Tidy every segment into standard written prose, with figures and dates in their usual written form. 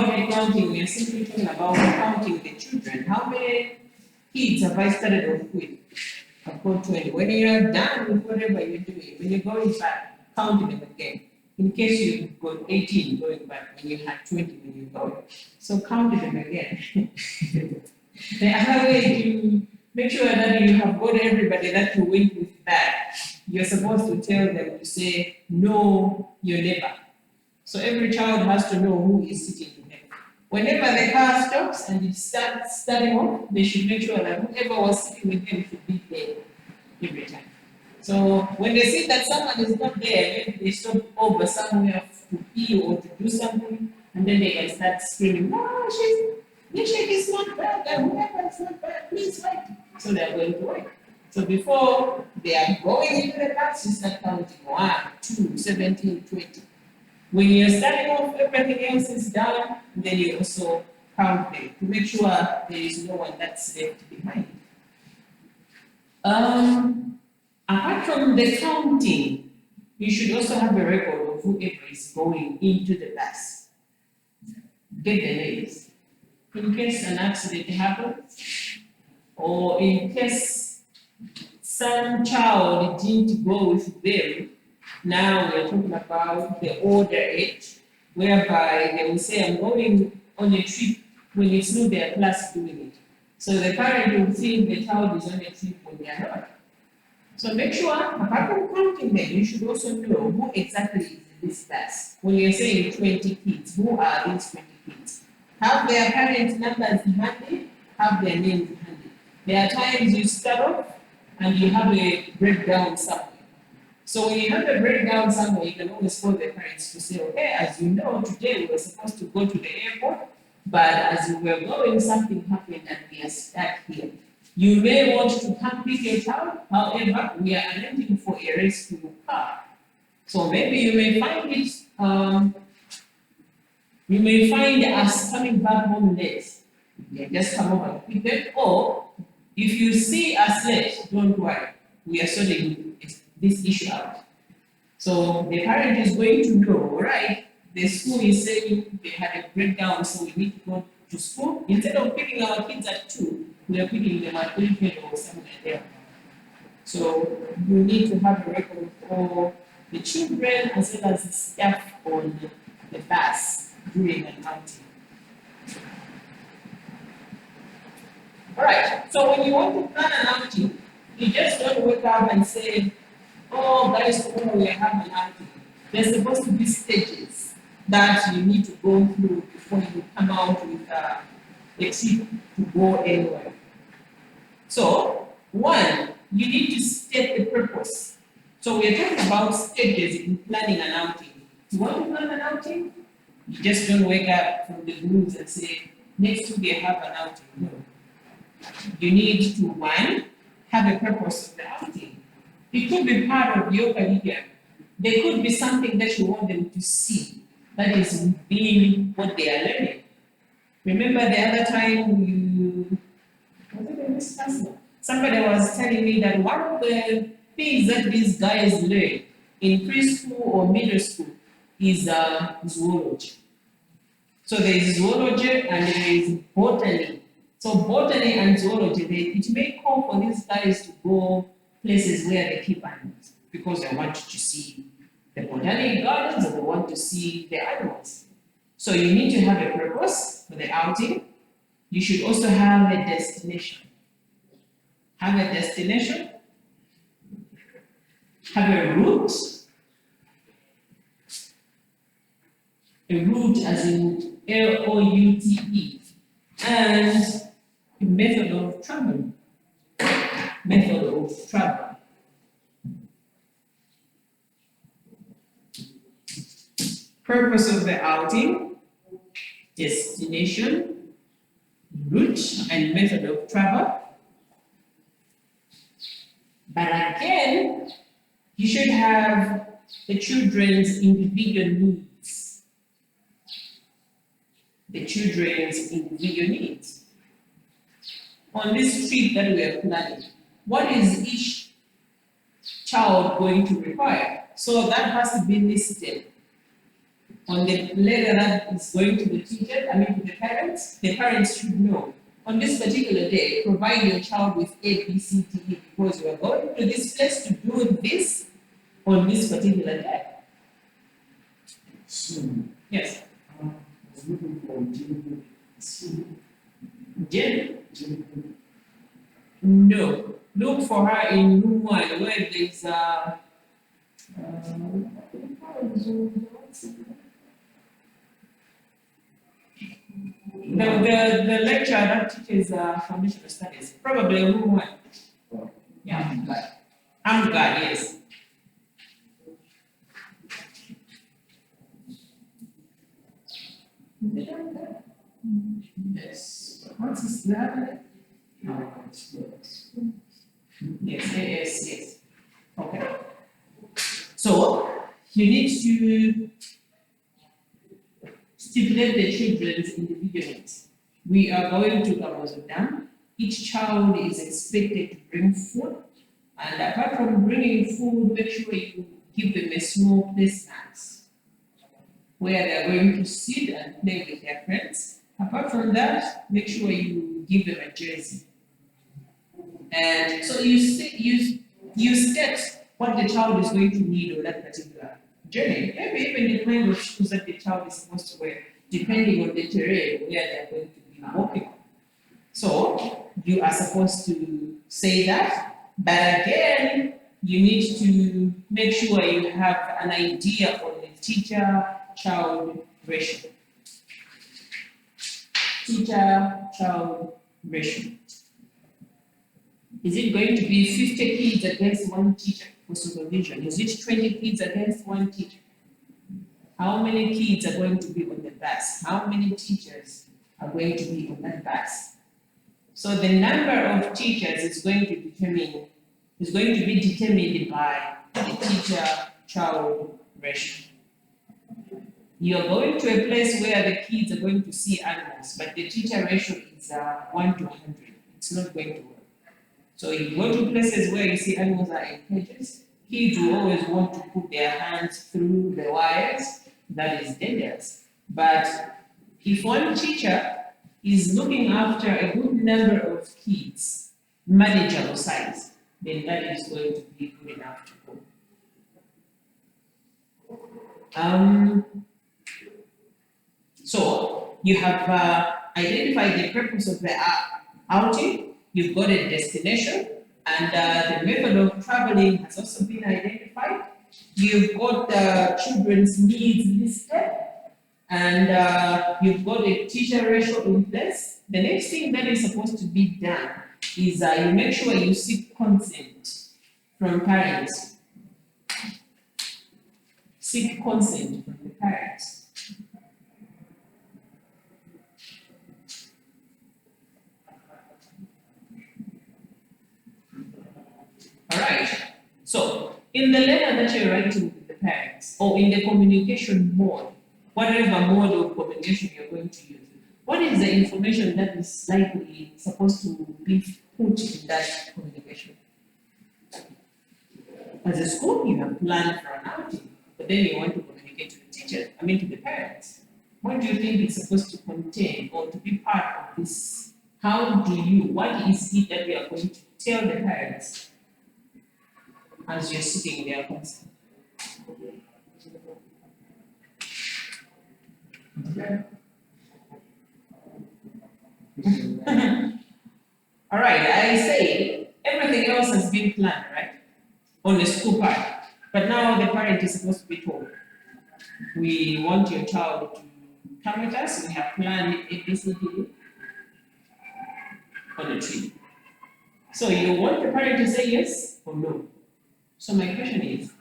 about head counting, we are simply talking about counting the children. How many kids have I started off with? I've got 20. When you're done with whatever you're doing, when you're going back, count them again. In case you've got 18 going back when you had 20 when you go. So count them again. The other way to make sure that you have got everybody that you went with that, you're supposed to tell them to say, know your neighbor. So every child has to know who is sitting with them. Whenever the car stops and it starts starting off, they should make sure that whoever was sitting with them should be there every time. So when they see that someone is not there, maybe they stop over somewhere to pee or to do something, and then they can start screaming, "No, Nishik is not bad, and whoever is not bad, please wait." So they are going to wait. So before they are going into the class, you start counting 1, 2, 17, 20. When you're starting off, everything else is done, then you also count them to make sure there is no one that's left behind. Apart from the counting, you should also have a record of whoever is going into the bus. Get the names. In case an accident happens, or in case some child didn't go with them, now we're talking about the older age, whereby they will say, I'm going on a trip when it's not their class doing it. So the parent will think the child is on a trip when they are not. So make sure, apart from counting them, you should also know who exactly is in this class. When you're saying 20 kids, who are these 20 kids? Have their parents' numbers handy, have their names handy. There are times you start off and you have a breakdown somewhere. So when you have a breakdown somewhere, you can always call the parents to say, okay, as you know, today we were supposed to go to the airport, but as we were going, something happened and we are stuck here. You may want to come pick your child, however, we are arranging for a rescue car. So maybe you may find it, you may find us coming back home late. You can just come over and pick them, or if you see us late, don't worry, we are sorting this issue out. So the parent is going to know, all right, the school is saying they had a breakdown, so we need to go to school. Instead of picking our kids at 2, we are picking them at 3 or something like that. So you need to have a record for the children as well as the staff on the bus during an outing. All right, so when you want to plan an outing, you just don't wake up and say, oh, guys, tomorrow we have an outing. There's supposed to be stages that you need to go through before you come out with a trip to go anywhere. So, 1, you need to state the purpose. So we are talking about stages in planning an outing. You want to plan an outing? You just don't wake up from the blues and say, next week I have an outing. No. You need to, 1, have a purpose of the outing. It could be part of your career. There could be something that you want them to see that is being what they are learning. Remember the other time somebody was telling me that one of the things that these guys learn in preschool or middle school is zoology. So there is zoology and there is botany. So botany and zoology, it may call for these guys to go places where they keep animals because they want to see the botanic gardens or they want to see the animals. So you need to have a purpose for the outing. You should also have a destination. Have a destination. Have a route. A route as in L-O-U-T-E. And a method of travel. Method of travel. Purpose of the outing, destination, route, and method of travel. But again, you should have the children's individual needs. The children's individual needs. On this trip that we are planning, what is each child going to require? So that has to be listed. on the letter that is going to the teacher, to the parents should know. On this particular day, provide your child with A, B, C, D, E, because you are going to this place to do this on this particular day. So, Yes. I was looking for Jim. Jen? No. Look for her in room 1 where there's the lecture that teaches foundational studies, probably room 1. Yeah, I'm glad, yes. Yes. What's his name? No, it's yes. Yes. Okay. So you need to stipulate the children's individual needs. We are going to Kamozo Dam. Each child is expected to bring food, and apart from bringing food, make sure you give them a small play snacks where they are going to sit and play with their friends. Apart from that, make sure you give them a jersey. And so you state what the child is going to need on that particular journey. Maybe even the kind of shoes that the child is supposed to wear, depending on the terrain where they're going to be walking on. So you are supposed to say that, but again, you need to make sure you have an idea on the teacher-child ratio. Teacher-child ratio. Is it going to be 50 kids against one teacher for supervision? Is it 20 kids against one teacher? How many kids are going to be on the bus? How many teachers are going to be on that bus? So the number of teachers is going to be determined by the teacher-child ratio. You are going to a place where the kids are going to see animals, but the teacher ratio is 1 to 100. It's not going to work. So you go to places where you see animals are in cages, kids will always want to put their hands through the wires. That is dangerous. But if one teacher is looking after a good number of kids, manageable size, then that is going to be good enough to go. So you have identified the purpose of the outing. You've got a destination, and the method of traveling has also been identified. You've got the children's needs listed, and you've got a teacher ratio in place. The next thing that is supposed to be done is you make sure you seek consent from parents. Seek consent from the parents. All right. So, in the letter that you're writing with the parents, or in the communication mode, whatever mode of communication you're going to use, what is the information that is likely supposed to be put in that communication? As a school, you have planned for an outing, but then you want to communicate to the teacher, to the parents. What do you think it's supposed to contain or to be part of this? What is it that we are going to tell the parents as you're sitting there concerned? All right, I say everything else has been planned, right? On the school part. But now the parent is supposed to be told, we want your child to come with us, we have planned ABCD on the trip. So you want the parent to say yes or no? So my question is,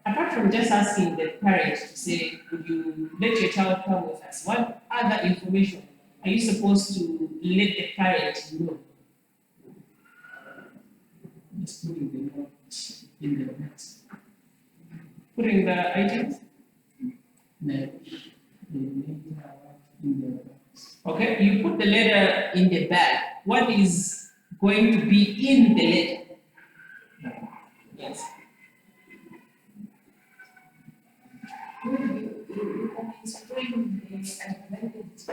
apart from just asking the parent to say, would you let your child come with us, what other information are you supposed to let the parent know? Just putting the notes in the box. Putting the items? Like, the letter in the box. Okay, you put the letter in the bag. What is going to be in the letter? Yes. to bring the amendment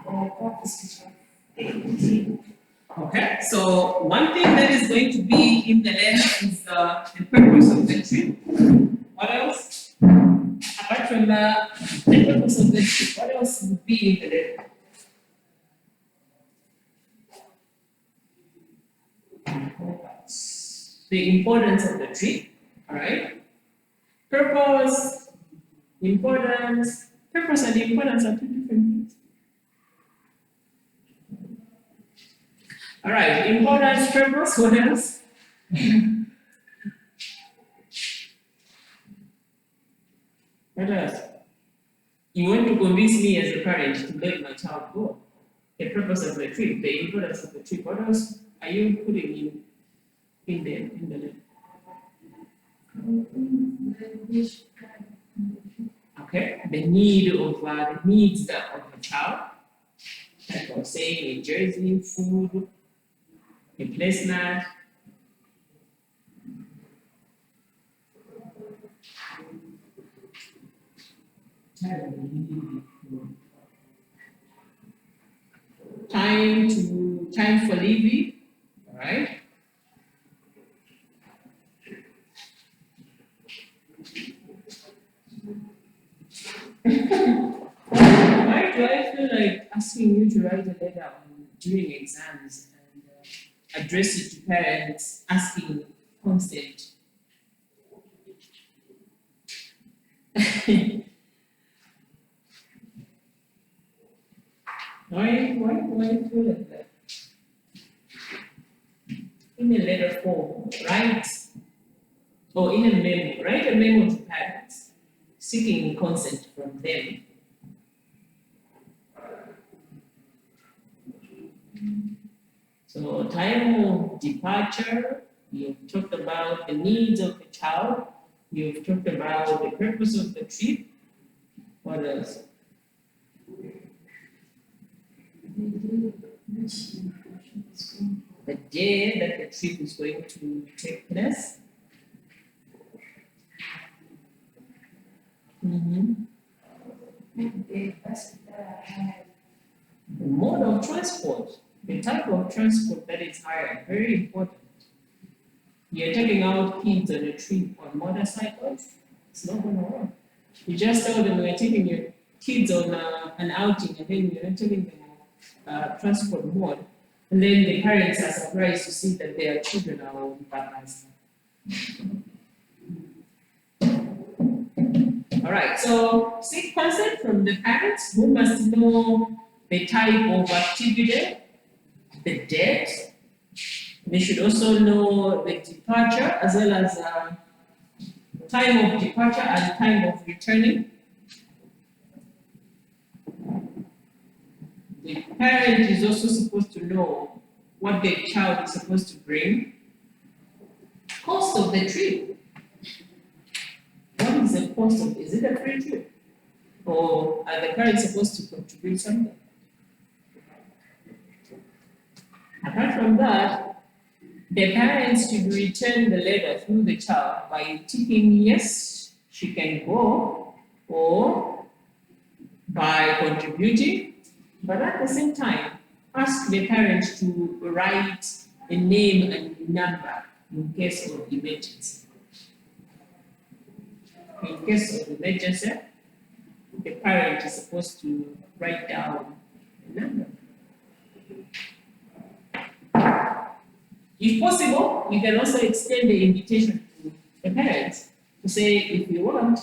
or purposes of the Okay, so one thing that is going to be in the letter is the purpose of the trip. What else? Apart from the purpose of the trip, what else would be in the letter? The importance of the trip, all right? Purpose, importance, purpose and importance are two different things. All right, importance, purpose, what else? What else? You want to convince me as a parent to let my child go. The purpose of the trip, the importance of the trip. What else are you putting in the letter? Okay, the needs of the child. Like I was saying, a jersey, food, a placemat. Time for living, all right? Why do I feel like asking you to write a letter during exams and address it to parents asking consent? Why do I feel like that? In a letter form, write, or in a memo, write a memo to parents seeking consent from them. So time of departure, you've talked about the needs of the child, you've talked about the purpose of the trip. What else? The day that the trip is going to take place. The mode of transport, the type of transport that is hired, very important. You're taking out kids on a trip on motorcycles, it's not going to work. You just tell them we're taking your kids on an outing and then you're not telling them transport mode. And then the parents are surprised to see that their children are on buses. All right, so seek consent from the parents who must know the type of activity, the date. They should also know the departure as well as time of departure and time of returning. The parent is also supposed to know what the child is supposed to bring. Cost of the trip. What is the cost of it? Is it a free trip? Or are the parents supposed to contribute something? Apart from that, the parents should return the letter through the child by ticking yes, she can go, or by contributing. But at the same time, ask the parents to write a name and number in case of emergency. In case of emergency, the parent is supposed to write down a number. If possible, you can also extend the invitation to the parents to say, if you want,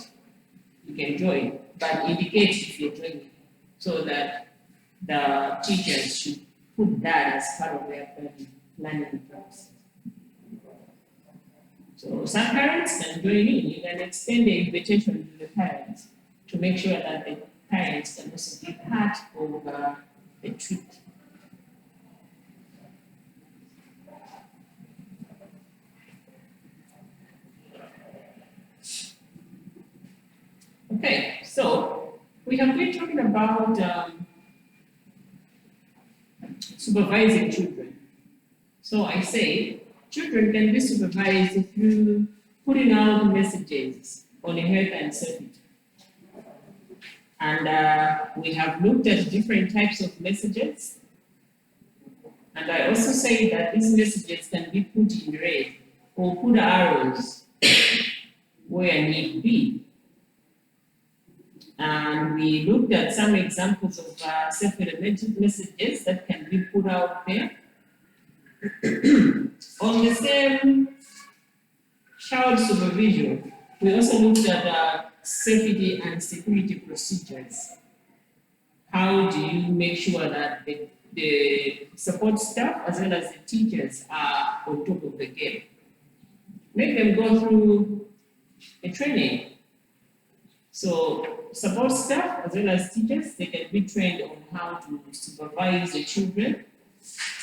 you can join, but indicate if you're joining, so that the teachers should put that as part of their learning process. So some parents can join in. You can extend the invitation to the parents to make sure that the parents can also be part of the trip. Okay, so we have been talking about supervising children. So I say children can be supervised through putting out messages on health and safety. And we have looked at different types of messages. And I also say that these messages can be put in red or put arrows where need be. And we looked at some examples of self-element messages that can be put out there. On the same child supervision, we also looked at safety and security procedures. How do you make sure that the support staff as well as the teachers are on top of the game? Make them go through a training. So support staff as well as teachers, they can be trained on how to supervise the children.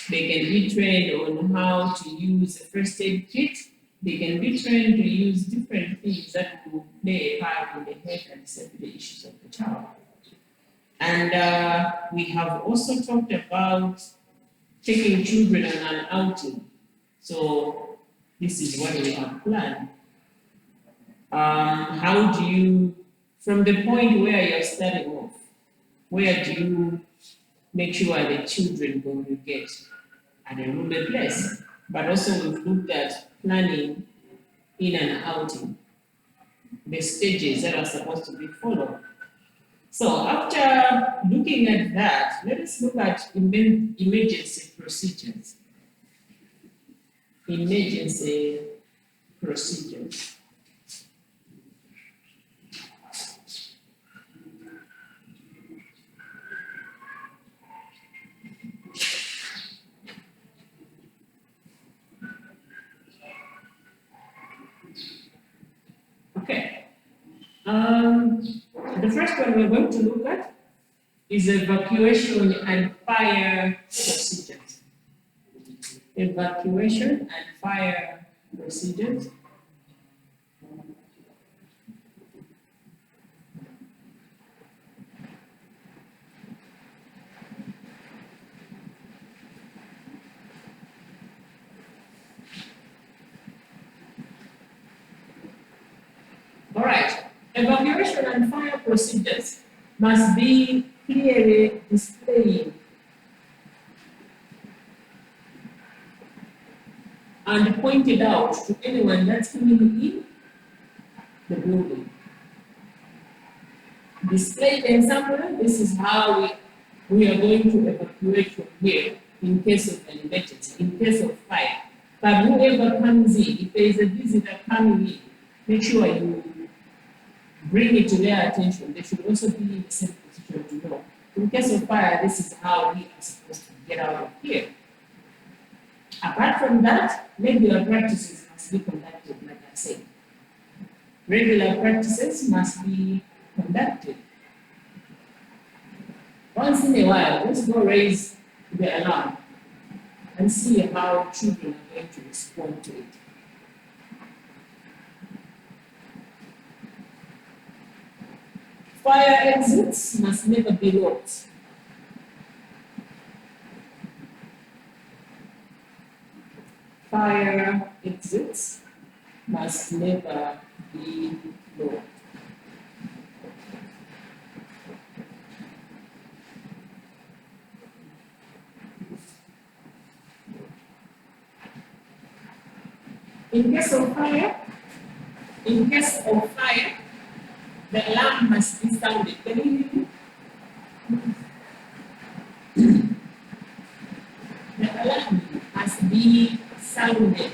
They can be trained on how to use a first aid kit. They can be trained to use different things that will play a part in the health and safety issues of the child. And we have also talked about taking children on an outing. So this is what we have planned. How do you, from the point where you're starting off, where do you make sure the children congregate at a rural place? But also we've looked at planning in an outing, the stages that are supposed to be followed. So after looking at that, let us look at emergency procedures. Emergency procedures. Okay. The first one we're going to look at is evacuation and fire procedures. Evacuation and fire procedures. All right. Evacuation and fire procedures must be clearly displayed and pointed out to anyone that's coming in the building. Displayed and somewhere, this is how we are going to evacuate from here in case of an emergency, in case of fire. But whoever comes in, if there is a visitor coming in, make sure you bring it to their attention. They should also be in the same position to know. In case of fire, this is how we are supposed to get out of here. Apart from that, regular practices must be conducted, like I said. Regular practices must be conducted. Once in a while, let's go raise the alarm and see how children are going to respond to it. Fire exits must never be locked. Fire exits must never be locked. In case of fire, the alarm must be sounded. Can you hear me? The alarm must be sounded